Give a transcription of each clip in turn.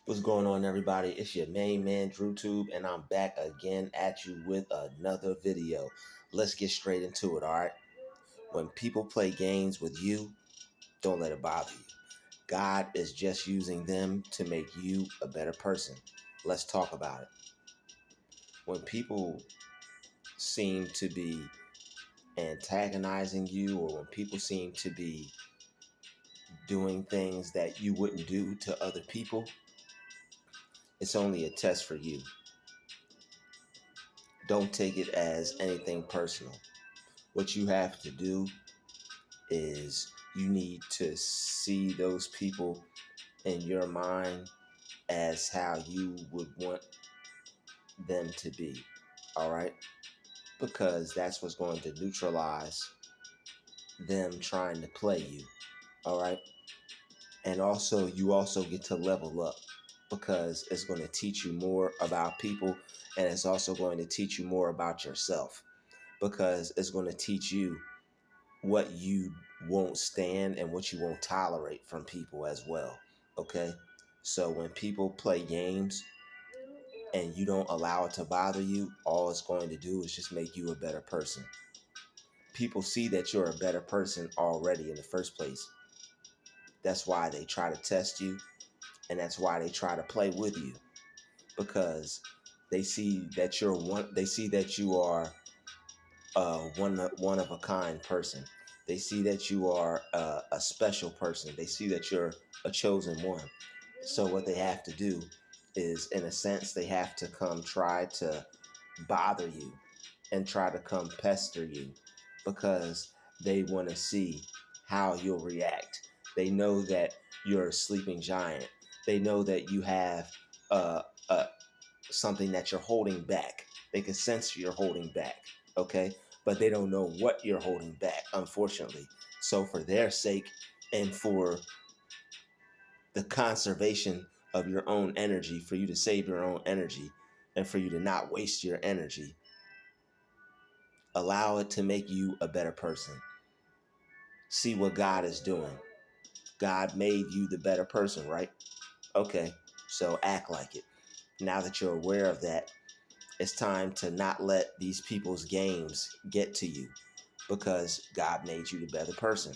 What's going on, everybody? It's your main man, Druuill, and I'm back again at you with another video. Let's get straight into it, all right? When people play games with you, don't let it bother you. God is just using them to make you a better person. Let's talk about it. When people seem to be antagonizing you, or when people seem to be doing things that you wouldn't do to other people, it's only a test for you. Don't take it as anything personal. What you have to do is you need to see those people in your mind as how you would want them to be. All right? Because that's what's going to neutralize them trying to play you. All right? And also, you also get to level up because it's going to teach you more about people, and it's also going to teach you more about yourself because it's going to teach you what you won't stand and what you won't tolerate from people as well. Okay? So when people play games and you don't allow it to bother you, all it's going to do is just make you a better person. People see that you're a better person already in the first place. That's why they try to test you, and that's why they try to play with you, because they see that they see that you are one of a kind person. They see that you are a special person. They see that you're a chosen one. So what they have to do is, in a sense, they have to come try to bother you and try to come pester you because they want to see how you'll react. They know that you're a sleeping giant. They know that you have uh, uh, something that you're holding back. They can sense you're holding back, okay? But they don't know what you're holding back, unfortunately. So for their sake and for the conservation of your own energy, for you to save your own energy and for you to not waste your energy, allow it to make you a better person. See what God is doing. God made you the better person, right? Okay, so act like it. Now that you're aware of that, it's time to not let these people's games get to you because God made you the better person.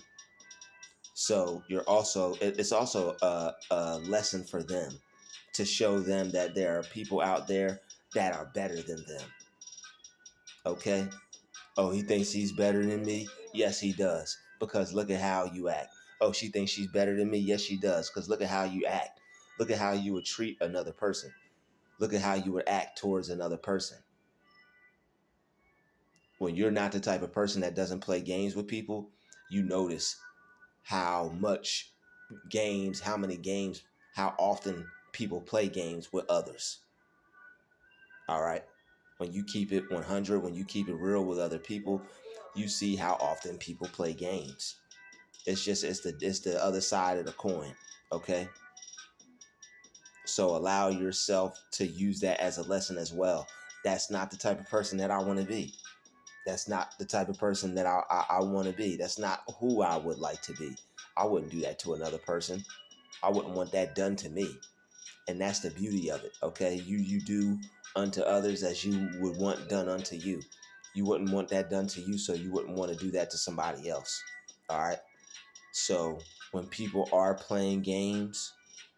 So it's also a lesson for them to show them that there are people out there that are better than them. Okay? Oh, he thinks he's better than me? Yes, he does. Because look at how you act. Oh, she thinks she's better than me? Yes, she does. Because look at how you act. Look at how you would treat another person. Look at how you would act towards another person. When you're not the type of person that doesn't play games with people, you notice how many games, how often people play games with others. All right. When you keep it 100, when you keep it real with other people, you see how often people play games. It's the other side of the coin. Okay. So allow yourself to use that as a lesson as well. That's not the type of person that I want to be. That's not the type of person that I want to be. That's not who I would like to be. I wouldn't do that to another person. I wouldn't want that done to me. And that's the beauty of it, okay? You do unto others as you would want done unto you. You wouldn't want that done to you, so you wouldn't want to do that to somebody else, all right? So when people are playing games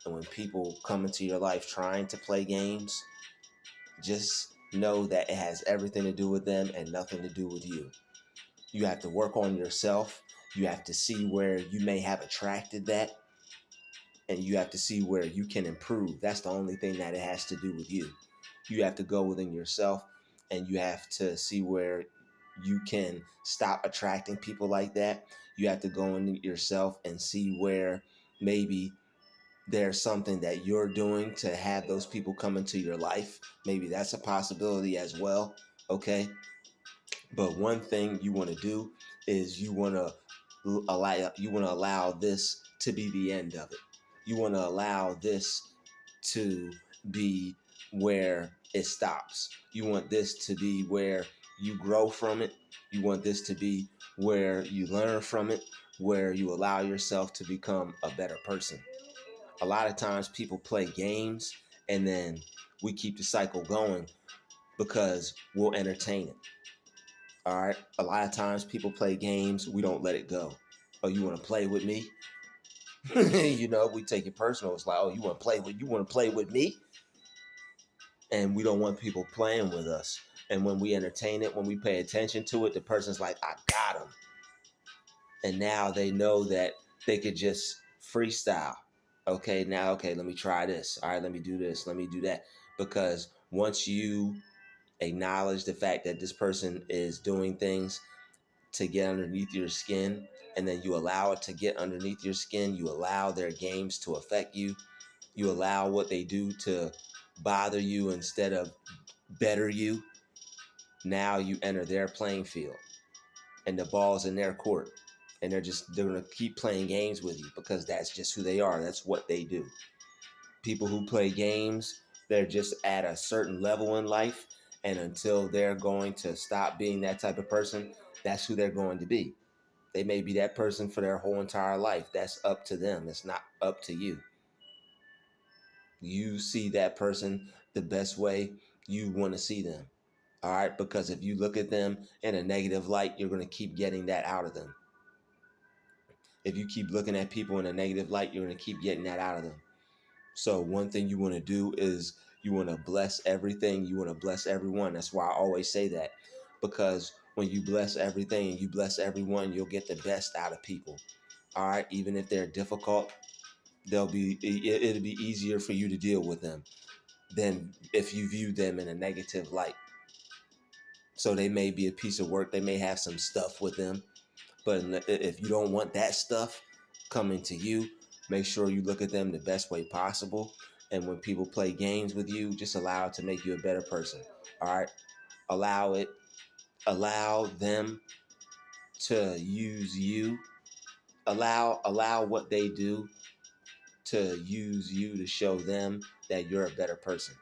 and when people come into your life trying to play games, just know that it has everything to do with them and nothing to do with you. You have to work on yourself. You have to see where you may have attracted that, and you have to see where you can improve. That's the only thing that it has to do with you. You have to go within yourself and you have to see where you can stop attracting people like that. You have to go in yourself and see where maybe there's something that you're doing to have those people come into your life. Maybe that's a possibility as well. Okay. But one thing you want to do is you want to allow this to be the end of it. You want to allow this to be where it stops. You want this to be where you grow from it. You want this to be where you learn from it, where you allow yourself to become a better person. A lot of times people play games and then we keep the cycle going because we'll entertain it. All right. A lot of times people play games, we don't let it go. Oh, you want to play with me? We take it personal. It's like, oh, you want to play with me? And we don't want people playing with us. And when we entertain it, when we pay attention to it, the person's like, I got him. And now they know that they could just freestyle. Okay, let me try this. All right, let me do this. Let me do that. Because once you acknowledge the fact that this person is doing things to get underneath your skin, and then you allow it to get underneath your skin, you allow their games to affect you, you allow what they do to bother you instead of better you. Now you enter their playing field and the ball's in their court, and they're gonna keep playing games with you because that's just who they are. That's what they do. People who play games, they're just at a certain level in life, and until they're going to stop being that type of person, that's who they're going to be. They may be that person for their whole entire life. That's up to them. It's not up to you. You see that person the best way you want to see them. All right, because if you look at them in a negative light, you're going to keep getting that out of them. If you keep looking at people in a negative light, you're going to keep getting that out of them. So one thing you want to do is you want to bless everything. You want to bless everyone. That's why I always say that, because when you bless everything and you bless everyone, you'll get the best out of people. All right, even if they're difficult, it'll be easier for you to deal with them than if you view them in a negative light. So they may be a piece of work. They may have some stuff with them. But if you don't want that stuff coming to you, make sure you look at them the best way possible. And when people play games with you, just allow it to make you a better person. All right. Allow it. Allow them to use you. Allow what they do to use you to show them that you're a better person.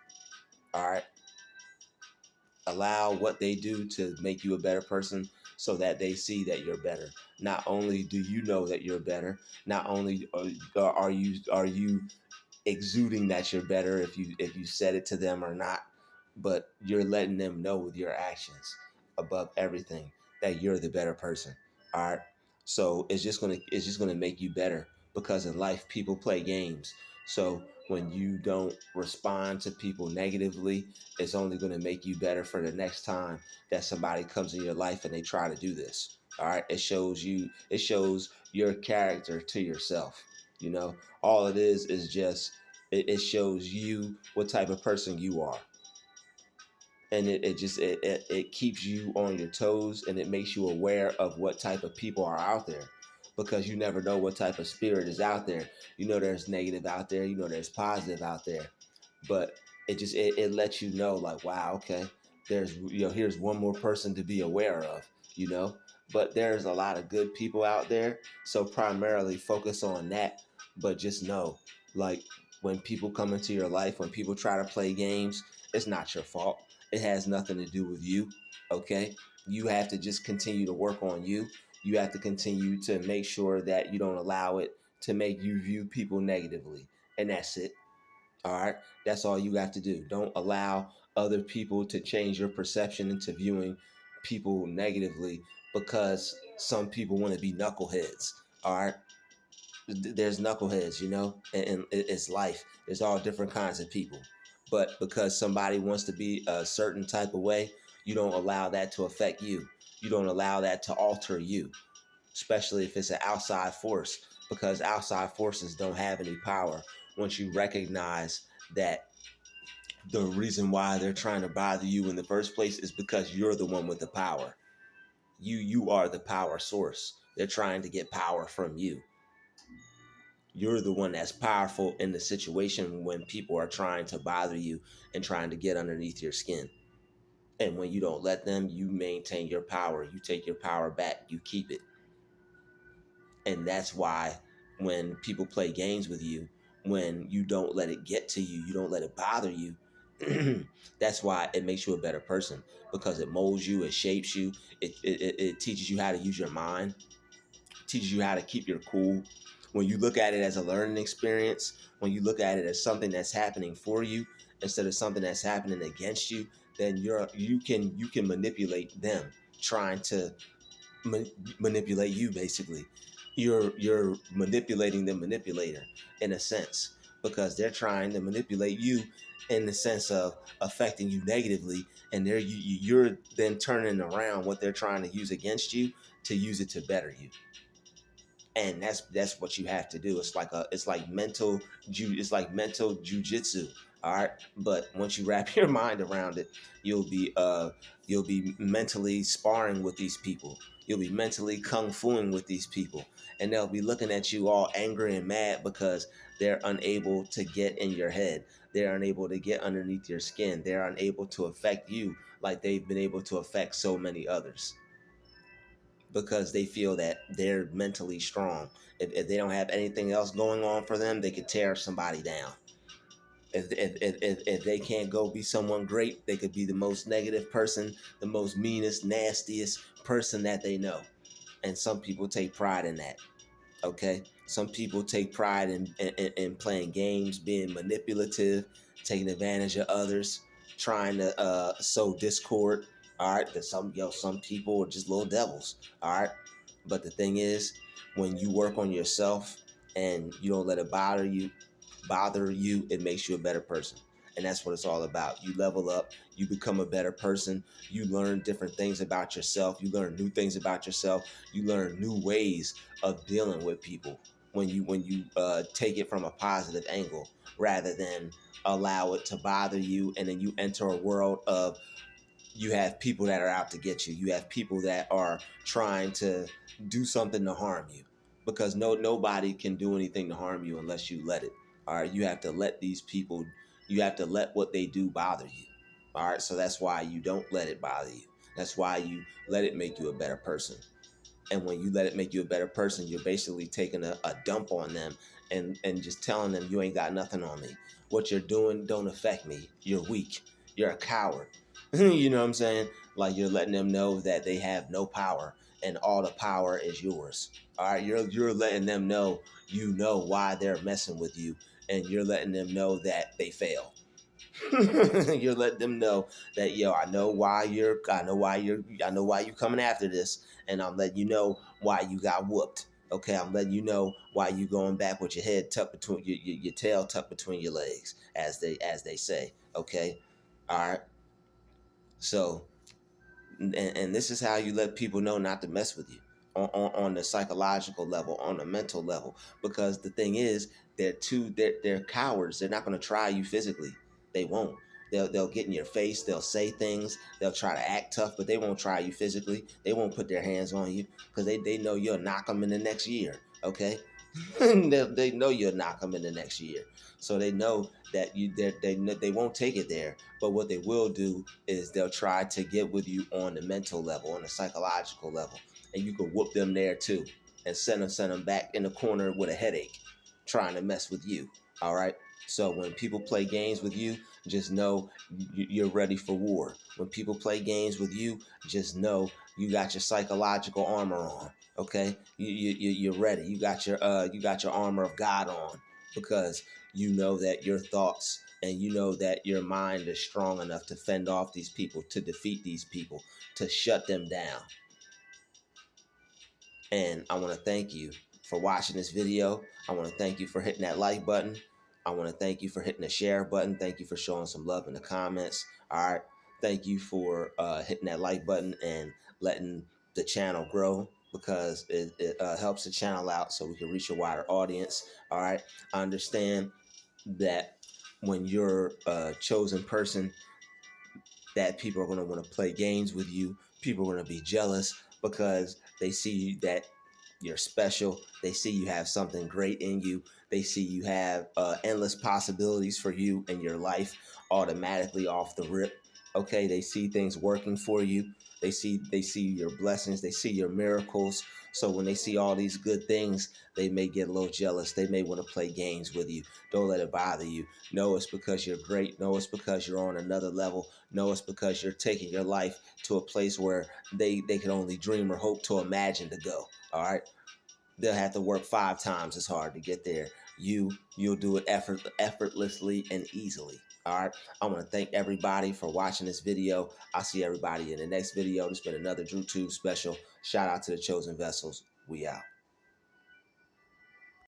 All right. Allow what they do to make you a better person so that they see that you're better. Not only do you know that you're better, not only are you exuding that you're better if you said it to them or not, but you're letting them know with your actions above everything that you're the better person. All right. So it's just gonna make you better, because in life people play games. So when you don't respond to people negatively, it's only gonna make you better for the next time that somebody comes in your life and they try to do this. All right. It shows your character to yourself. All it is just it shows you what type of person you are, and it keeps you on your toes, and it makes you aware of what type of people are out there, because you never know what type of spirit is out there. There's negative out there, there's positive out there, but it lets you know, like, wow, okay, there's here's one more person to be aware of. you know but there's a lot of good people out there, so primarily focus on that. But just know, like, when people come into your life, when people try to play games, it's not your fault. It has nothing to do with you. Okay. You have to just continue to work on you. You have to continue to make sure that you don't allow it to make you view people negatively, and that's it. All right. That's all you have to do. Don't allow other people to change your perception into viewing people negatively, because some people want to be knuckleheads. All right. There's knuckleheads, and it's life. There's all different kinds of people. But because somebody wants to be a certain type of way, you don't allow that to affect you. You don't allow that to alter you, especially if it's an outside force, because outside forces don't have any power once you recognize that the reason why they're trying to bother you in the first place is because you're the one with the power. You are the power source. They're trying to get power from you. You're the one that's powerful in the situation when people are trying to bother you and trying to get underneath your skin. And when you don't let them, you maintain your power. You take your power back. You keep it. And that's why when people play games with you, when you don't let it get to you, you don't let it bother you, that's why it makes you a better person, because it molds you, it shapes you, it teaches you how to use your mind, teaches you how to keep your cool When you look at it as a learning experience, when you look at it as something that's happening for you instead of something that's happening against you, then you can manipulate them trying to ma- manipulate you. Basically, you're manipulating the manipulator in a sense, because they're trying to manipulate you in the sense of affecting you negatively, and you're then turning around what they're trying to use against you to use it to better you. And that's what you have to do. It's like mental jujitsu. All right, but once you wrap your mind around it, you'll be you'll be mentally sparring with these people. You'll be mentally kung fuing with these people, and they'll be looking at you all angry and mad because they're unable to get in your head. They're unable to get underneath your skin. They're unable to affect you like they've been able to affect so many others, because they feel that they're mentally strong. If they don't have anything else going on for them, they could tear somebody down. If they can't go be someone great, they could be the most negative person, the most meanest, nastiest person that they know. And some people take pride in that. Okay, some people take pride in playing games, being manipulative, taking advantage of others, trying to sow discord. All right, that some people are just little devils. All right, but the thing is, when you work on yourself and you don't let it bother you, it makes you a better person. And that's what it's all about. You level up, you become a better person, you learn different things about yourself, you learn new things about yourself, you learn new ways of dealing with people when you take it from a positive angle rather than allow it to bother you, and then you enter a world of you have people that are out to get you. You have people that are trying to do something to harm you, because nobody can do anything to harm you unless you let it. All right, you have to let these people. You have to let what they do bother you. All right, so that's why you don't let it bother you. That's why you let it make you a better person. And when you let it make you a better person, you're basically taking a dump on them and just telling them you ain't got nothing on me. What you're doing don't affect me. You're weak. You're a coward. You know what I'm saying? Like, you're letting them know that they have no power and all the power is yours. All right, you're letting them know you know why they're messing with you, and you're letting them know that they fail. You're letting them know that, yo, I know why you're coming after this, and I'm letting you know why you got whooped. Okay, I'm letting you know why you going back with your head tucked between your tail tucked between your legs, as they say. Okay, all right. So, and this is how you let people know not to mess with you on the psychological level, on the mental level, because the thing is, they're cowards. They're not going to try you physically. They won't. They'll get in your face. They'll say things. They'll try to act tough, but they won't try you physically. They won't put their hands on you because they know you'll knock them in the next year. Okay, they know you'll knock them in the next year, so they know that they won't take it there. But what they will do is they'll try to get with you on the mental level, on the psychological level, and you can whoop them there too, and send them back in the corner with a headache, trying to mess with you. All right. So when people play games with you, just know you're ready for war. When people play games with you, just know you got your psychological armor on. Okay, you're ready. You got your armor of God on, because you know that your thoughts and you know that your mind is strong enough to fend off these people, to defeat these people, to shut them down. And I want to thank you for watching this video. I want to thank you for hitting that like button. I want to thank you for hitting the share button. Thank you for showing some love in the comments. All right. Thank you for hitting that like button and letting the channel grow, because it helps the channel out so we can reach a wider audience. All right. I understand that when you're a chosen person, that people are going to want to play games with you. People are going to be jealous because they see that you're special. They see you have something great in you. They see you have endless possibilities for you in your life automatically off the rip. Okay, they see things working for you. They see your blessings. They see your miracles. So when they see all these good things, they may get a little jealous. They may want to play games with you. Don't let it bother you. No, it's because you're great. No, it's because you're on another level. No, it's because you're taking your life to a place where they can only dream or hope to imagine to go. All right. They'll have to work 5 times as hard to get there. You'll do it effortlessly and easily. All right. I want to thank everybody for watching this video. I'll see everybody in the next video. This has been another Druuill special. Shout out to the chosen vessels. We out.